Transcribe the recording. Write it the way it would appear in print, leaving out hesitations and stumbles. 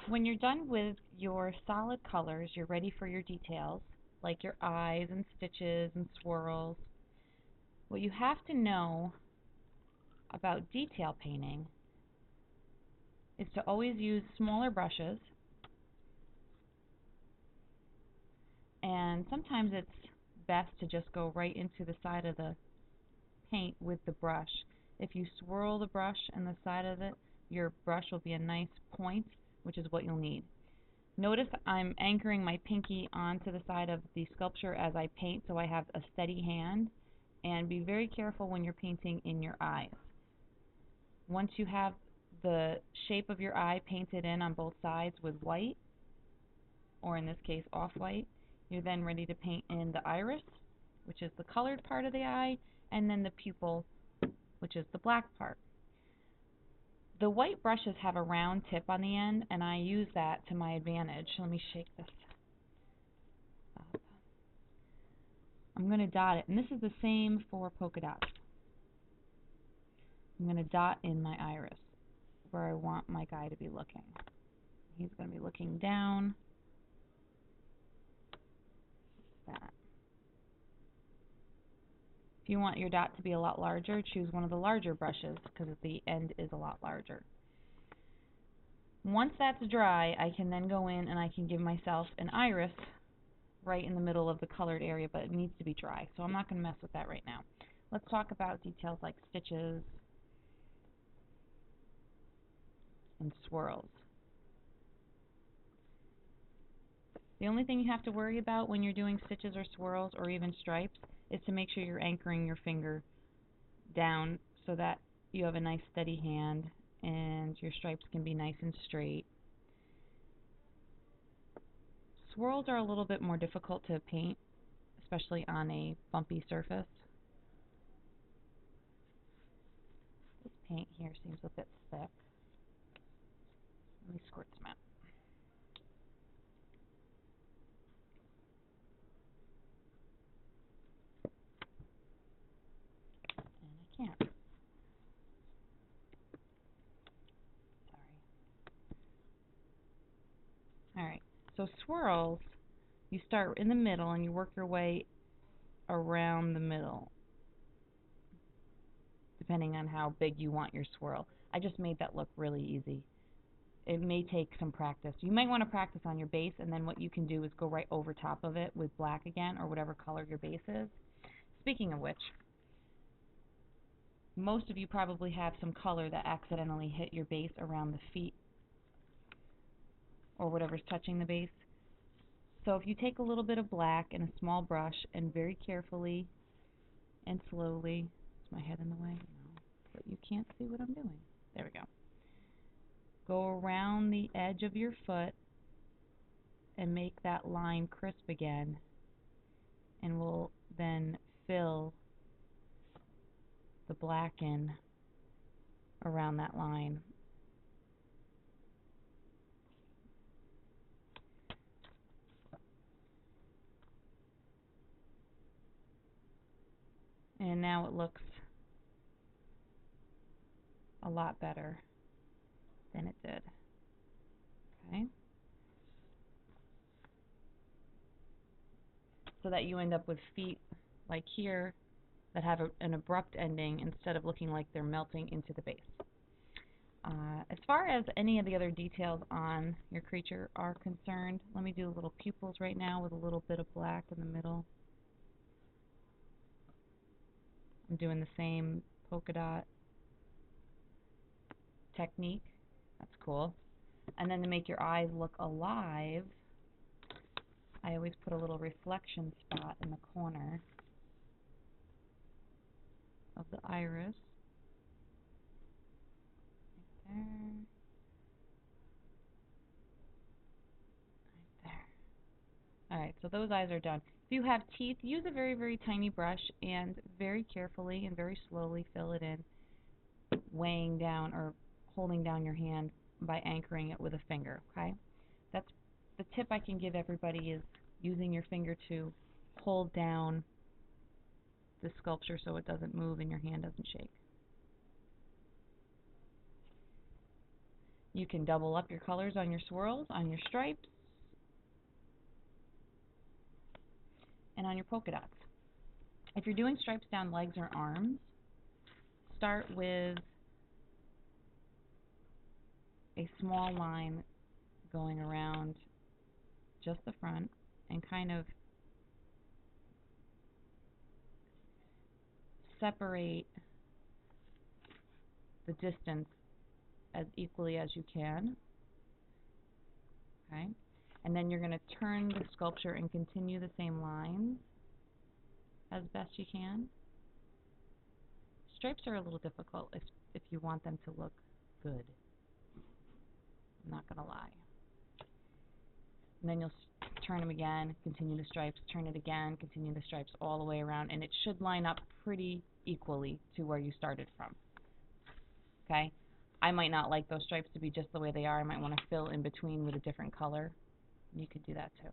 When you're done with your solid colors, you're ready for your details, like your eyes and stitches and swirls. What you have to know about detail painting is to always use smaller brushes, and sometimes it's best to just go right into the side of the paint with the brush. If you swirl the brush and the side of it, your brush will be a nice point, which is what you'll need. Notice I'm anchoring my pinky onto the side of the sculpture as I paint so I have a steady hand, and be very careful when you're painting in your eyes. Once you have the shape of your eye painted in on both sides with white, or in this case off-white, you're then ready to paint in the iris, which is the colored part of the eye, and then the pupil, which is the black part. The white brushes have a round tip on the end, and I use that to my advantage. Let me shake this up. I'm going to dot it, and this is the same for polka dots. I'm going to dot in my iris where I want my guy to be looking. He's going to be looking down. That. If you want your dot to be a lot larger, choose one of the larger brushes because the end is a lot larger. Once that's dry, I can then go in and I can give myself an iris right in the middle of the colored area, but it needs to be dry, so I'm not going to mess with that right now. Let's talk about details like stitches and swirls. The only thing you have to worry about when you're doing stitches or swirls or even stripes is to make sure you're anchoring your finger down so that you have a nice steady hand and your stripes can be nice and straight. Swirls are a little bit more difficult to paint, especially on a bumpy surface. This paint here seems a bit thick. Let me squirt some out. And I can't. Sorry. Alright, so swirls, you start in the middle and you work your way around the middle, depending on how big you want your swirl. I just made that look really easy. It may take some practice. You might want to practice on your base, and then what you can do is go right over top of it with black again, or whatever color your base is. Speaking of which, most of you probably have some color that accidentally hit your base around the feet or whatever's touching the base. So if you take a little bit of black and a small brush and very carefully and slowly, is my head in the way? No, but you can't see what I'm doing. There we go. Go around the edge of your foot and make that line crisp again, and we'll then fill the black in around that line. And now it looks a lot better than it did. Okay? So that you end up with feet like here that have an abrupt ending instead of looking like they're melting into the base. As far as any of the other details on your creature are concerned, let me do little pupils right now with a little bit of black in the middle. I'm doing the same polka dot technique. That's cool. And then to make your eyes look alive, I always put a little reflection spot in the corner of the iris. Right there. Right there. Alright, so those eyes are done. If you have teeth, use a very, very tiny brush and very carefully and very slowly fill it in, weighing down or holding down your hand by anchoring it with a finger, okay? That's the tip I can give everybody, is using your finger to hold down the sculpture so it doesn't move and your hand doesn't shake. You can double up your colors on your swirls, on your stripes, and on your polka dots. If you're doing stripes down legs or arms, start with a small line going around just the front and kind of separate the distance as equally as you can. Okay? And then you're going to turn the sculpture and continue the same lines as best you can. Stripes are a little difficult if you want them to look good. I'm not going to lie. And then you'll turn them again, continue the stripes, turn it again, continue the stripes all the way around, and it should line up pretty equally to where you started from. Okay? I might not like those stripes to be just the way they are. I might want to fill in between with a different color. You could do that too.